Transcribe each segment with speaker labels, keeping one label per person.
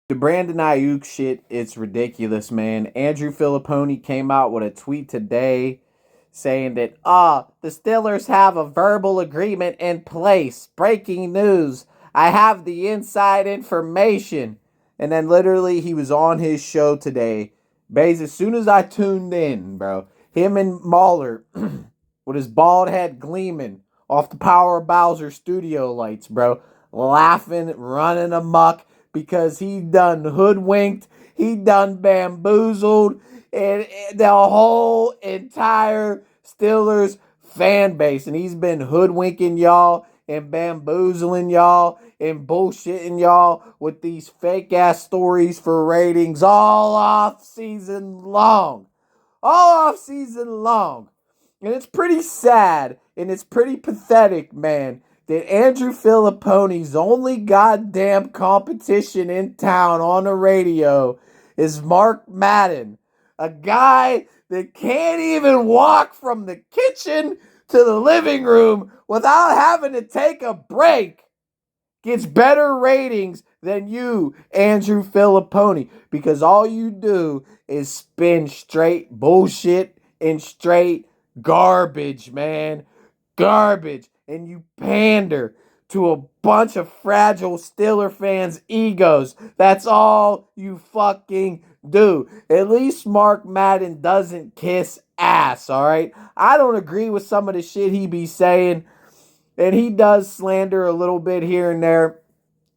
Speaker 1: The Brandon Aiyuk shit, it's ridiculous, man. Andrew Fillipponi came out with a tweet today saying that, the Steelers have a verbal agreement in place. Breaking news. I have the inside information. And then literally he was on his show today. Bays, as soon as I tuned in, bro, him and Mahler with his bald head gleaming off the Power of Bowser studio lights, bro, laughing, running amok because he done hoodwinked, he done bamboozled, and the whole entire Steelers fan base. And he's been hoodwinking y'all and bamboozling y'all and bullshitting y'all with these fake ass stories for ratings all off season long. All off season long. And it's pretty sad and it's pretty pathetic, man, that Andrew Fillipponi's only goddamn competition in town on the radio is Mark Madden, a guy that can't even walk from the kitchen to the living room without having to take a break. Gets better ratings than you, Andrew Fillipponi, because all you do is spin straight bullshit and straight garbage, man. Garbage. And you pander to a bunch of fragile Steeler fans' egos. That's all you fucking do. At least Mark Madden doesn't kiss ass, all right? I don't agree with some of the shit he be saying, and he does slander a little bit here and there,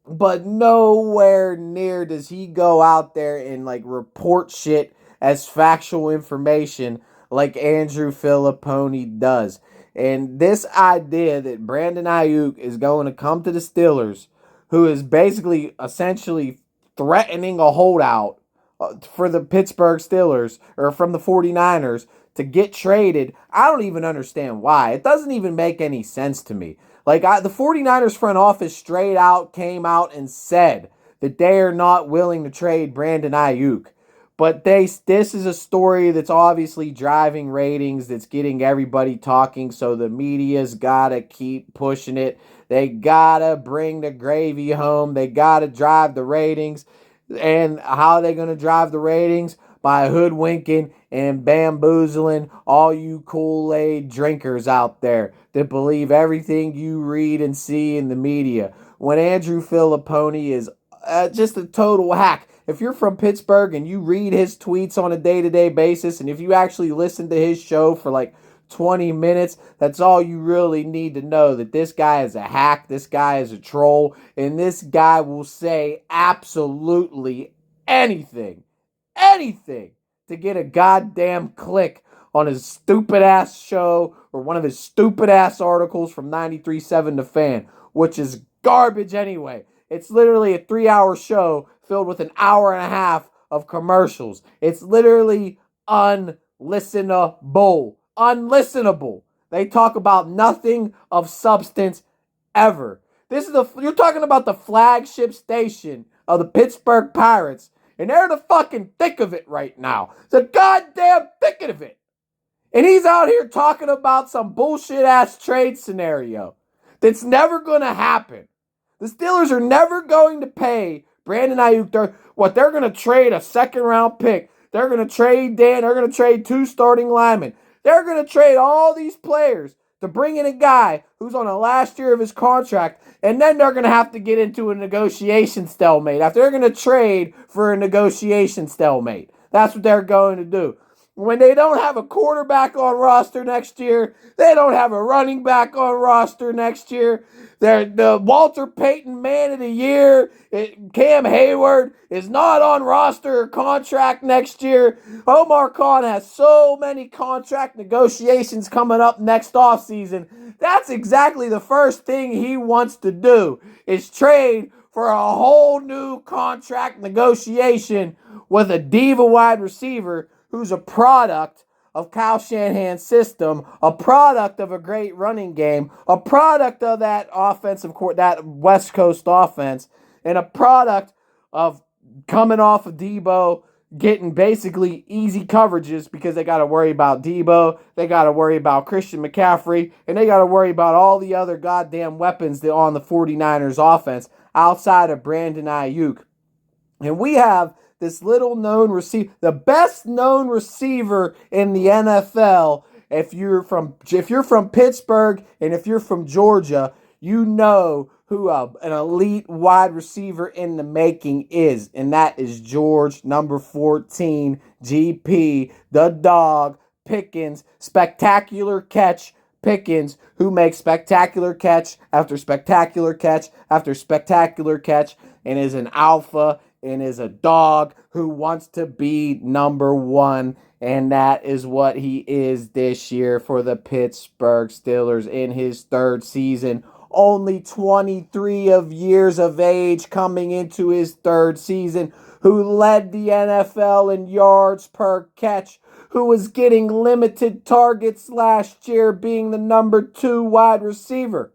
Speaker 1: but nowhere near does he go out there and like report shit as factual information like Andrew Fillipponi does. And this idea that Brandon Aiyuk is going to come to the Steelers, who is basically essentially threatening a holdout for the Pittsburgh Steelers or from the 49ers to get traded, I don't even understand why. It doesn't even make any sense to me. Like, the 49ers front office straight out came out and said that they are not willing to trade Brandon Aiyuk. But this is a story that's obviously driving ratings, that's getting everybody talking, so the media's got to keep pushing it. They got to bring the gravy home. They got to drive the ratings. And how are they going to drive the ratings? By hoodwinking and bamboozling all you Kool-Aid drinkers out there that believe everything you read and see in the media. When Andrew Fillipponi is just a total hack. If you're from Pittsburgh and you read his tweets on a day-to-day basis, and if you actually listen to his show for like 20 minutes, that's all you really need to know, that this guy is a hack, this guy is a troll, and this guy will say absolutely anything to get a goddamn click on his stupid ass show or one of his stupid ass articles from 93.7 The Fan, which is garbage anyway. It's literally a 3-hour show filled with an hour and a half of commercials. It's literally unlistenable. Unlistenable. They talk about nothing of substance ever. You're talking about the flagship station of the Pittsburgh Pirates, and they're the fucking thick of it right now. The goddamn thick of it. And he's out here talking about some bullshit ass trade scenario that's never going to happen. The Steelers are never going to pay Brandon Aiyuk. They're going to trade a second round pick. They're going to trade Dan. They're going to trade 2 starting linemen. They're going to trade all these players to bring in a guy who's on the last year of his contract, and then they're going to have to get into a negotiation stalemate. After they're going to trade for a negotiation stalemate. That's what they're going to do. When they don't have a quarterback on roster next year, they don't have a running back on roster next year. They're the Walter Payton Man of the Year, Cam Hayward, is not on roster or contract next year. Omar Khan has so many contract negotiations coming up next offseason. That's exactly the first thing he wants to do, is trade for a whole new contract negotiation with a diva wide receiver who's a product of Kyle Shanahan's system, a product of a great running game, a product of that that West Coast offense, and a product of coming off of Debo, getting basically easy coverages because they got to worry about Debo, they got to worry about Christian McCaffrey, and they got to worry about all the other goddamn weapons that on the 49ers offense outside of Brandon Aiyuk. And we have this little known receiver, the best known receiver in the NFL. If you're from Pittsburgh and if you're from Georgia, you know who an elite wide receiver in the making is, and that is George number 14, GP, the dog, Pickens, spectacular catch Pickens, who makes spectacular catch after spectacular catch after spectacular catch, and is an alpha and is a dog who wants to be number one. And that is what he is this year for the Pittsburgh Steelers in his third season. Only 23 of years of age coming into his third season, who led the NFL in yards per catch, who was getting limited targets last year, being the number 2 wide receiver.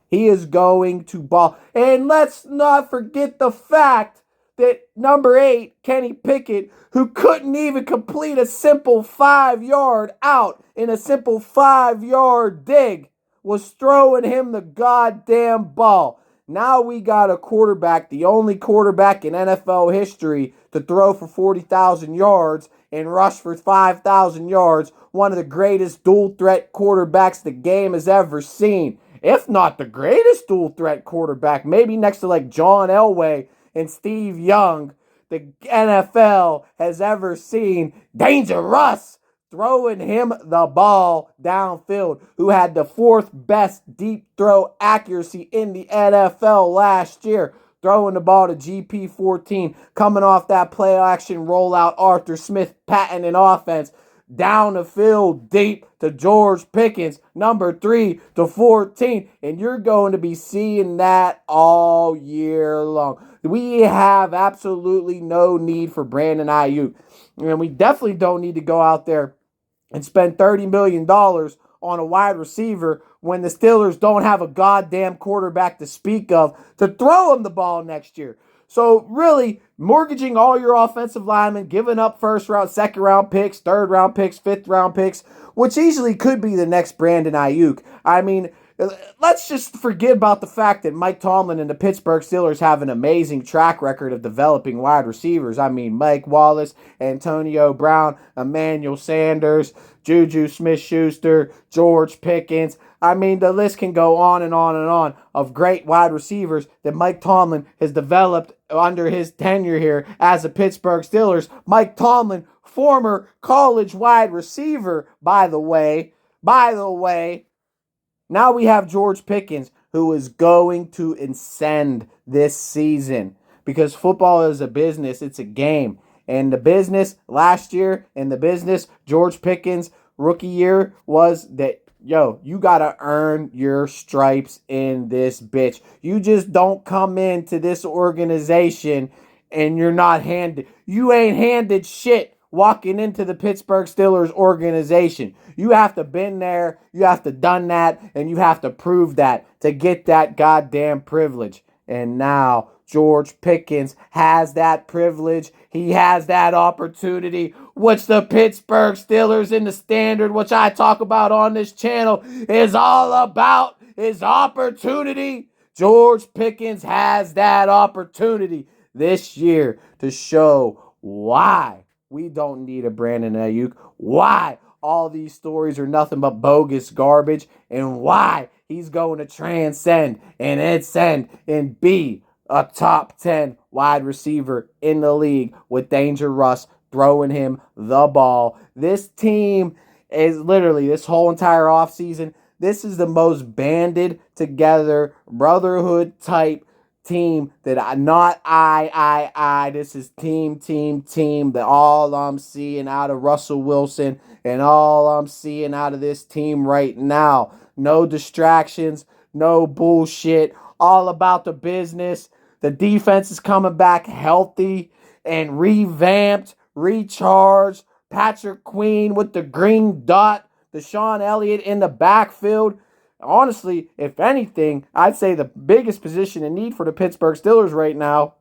Speaker 1: He is going to ball. And let's not forget the fact that number 8, Kenny Pickett, who couldn't even complete a simple 5-yard out in a simple 5-yard dig, was throwing him the goddamn ball. Now we got a quarterback, the only quarterback in NFL history to throw for 40,000 yards and rush for 5,000 yards. One of the greatest dual threat quarterbacks the game has ever seen. If not the greatest dual threat quarterback, maybe next to like John Elway and Steve Young, the NFL has ever seen. Dangerous, throwing him the ball downfield, who had the 4th best deep throw accuracy in the NFL last year, throwing the ball to GP14, coming off that play action rollout Arthur Smith patented offense, down the field deep to George Pickens, number 3 to 14, and you're going to be seeing that all year long. We have absolutely no need for Brandon Aiyuk, and we definitely don't need to go out there and spend $30 million on a wide receiver when the Steelers don't have a goddamn quarterback to speak of to throw him the ball next year. So really, mortgaging all your offensive linemen, giving up first round, second round picks, third round picks, fifth round picks, which easily could be the next Brandon Aiyuk. I mean, let's just forget about the fact that Mike Tomlin and the Pittsburgh Steelers have an amazing track record of developing wide receivers. I mean, Mike Wallace, Antonio Brown, Emmanuel Sanders, Juju Smith-Schuster, George Pickens. I mean, the list can go on and on and on of great wide receivers that Mike Tomlin has developed under his tenure here as a Pittsburgh Steelers. Mike Tomlin, former college wide receiver, by the way. Now we have George Pickens, who is going to ascend this season, because football is a business. It's a game. And the business last year, George Pickens' rookie year, was that, you got to earn your stripes in this bitch. You just don't come into this organization and you ain't handed shit walking into the Pittsburgh Steelers organization. You have to been there, you have to done that, and you have to prove that to get that goddamn privilege. And now George Pickens has that privilege. He has that opportunity, which the Pittsburgh Steelers in the Standard, which I talk about on this channel, is all about, is opportunity. George Pickens has that opportunity this year to show why we don't need a Brandon Aiyuk, why all these stories are nothing but bogus garbage, and why he's going to transcend and ascend and be a top 10 wide receiver in the league with Danger Russ throwing him the ball. This team is literally, this whole entire offseason, this is the most banded together brotherhood type team that this is team, that all I'm seeing out of Russell Wilson and all I'm seeing out of this team right now. No distractions, no bullshit, all about the business. The defense is coming back healthy and revamped, recharged. Patrick Queen with the green dot, Deshaun Elliott in the backfield. Honestly, if anything, I'd say the biggest position in need for the Pittsburgh Steelers right now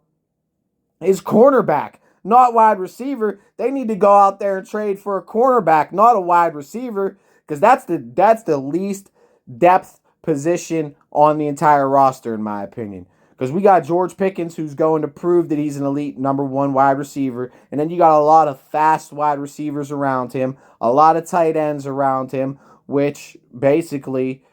Speaker 1: is cornerback, not wide receiver. They need to go out there and trade for a cornerback, not a wide receiver, because that's the least depth position on the entire roster, in my opinion. Because we got George Pickens, who's going to prove that he's an elite number one wide receiver. And then you got a lot of fast wide receivers around him, a lot of tight ends around him, which basically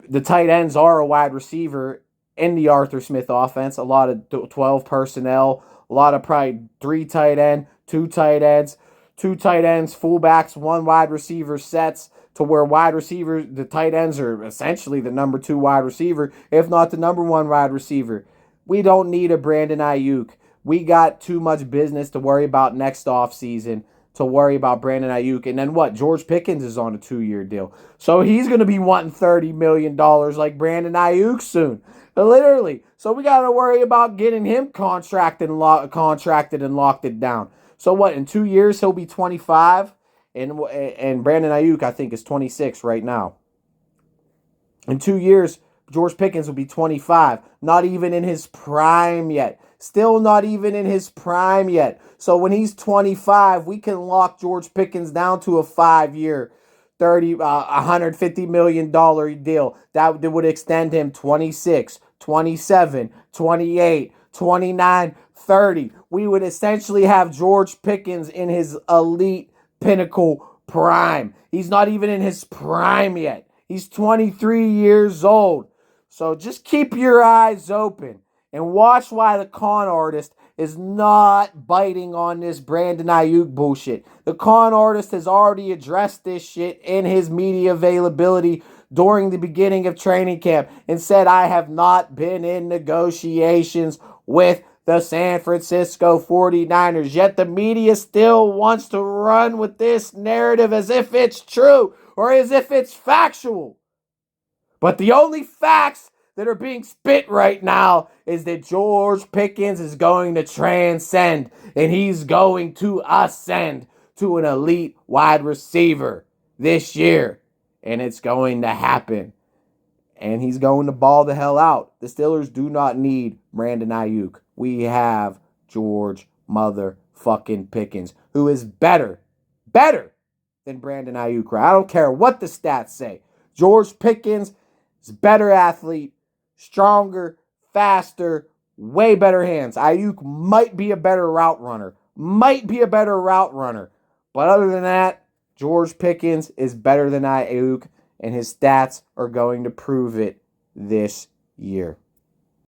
Speaker 1: the tight ends are a wide receiver in the Arthur Smith offense. A lot of 12 personnel, a lot of probably 3 tight ends, 2 tight ends, fullbacks, 1 wide receiver sets, to where wide receivers, the tight ends are essentially the number 2 wide receiver, if not the number 1 wide receiver. We don't need a Brandon Aiyuk. We got too much business to worry about next offseason to worry about Brandon Aiyuk. And then what? George Pickens is on a 2-year deal. So he's going to be wanting $30 million like Brandon Aiyuk soon. Literally. So we got to worry about getting him contracted and locked it down. So what? In 2 years, he'll be 25? And Brandon Aiyuk, I think, is 26 right now. In 2 years, George Pickens will be 25. Not even in his prime yet. Still not even in his prime yet. So when he's 25, we can lock George Pickens down to a 5-year, $150 million deal. That would extend him 26, 27, 28, 29, 30. We would essentially have George Pickens in his elite pinnacle prime. He's not even in his prime yet. He's 23 years old. So just keep your eyes open and watch why the con artist is not biting on this Brandon Aiyuk bullshit. The con artist has already addressed this shit in his media availability during the beginning of training camp and said, I have not been in negotiations with the San Francisco 49ers. Yet the media still wants to run with this narrative as if it's true or as if it's factual. But the only facts that are being spit right now is that George Pickens is going to transcend and he's going to ascend to an elite wide receiver this year. And it's going to happen. And he's going to ball the hell out. The Steelers do not need Brandon Aiyuk. We have George motherfucking Pickens, who is better than Brandon Aiyuk. I don't care what the stats say. George Pickens is a better athlete, stronger, faster, way better hands. Aiyuk might be a better route runner. But other than that, George Pickens is better than Aiyuk, and his stats are going to prove it this year.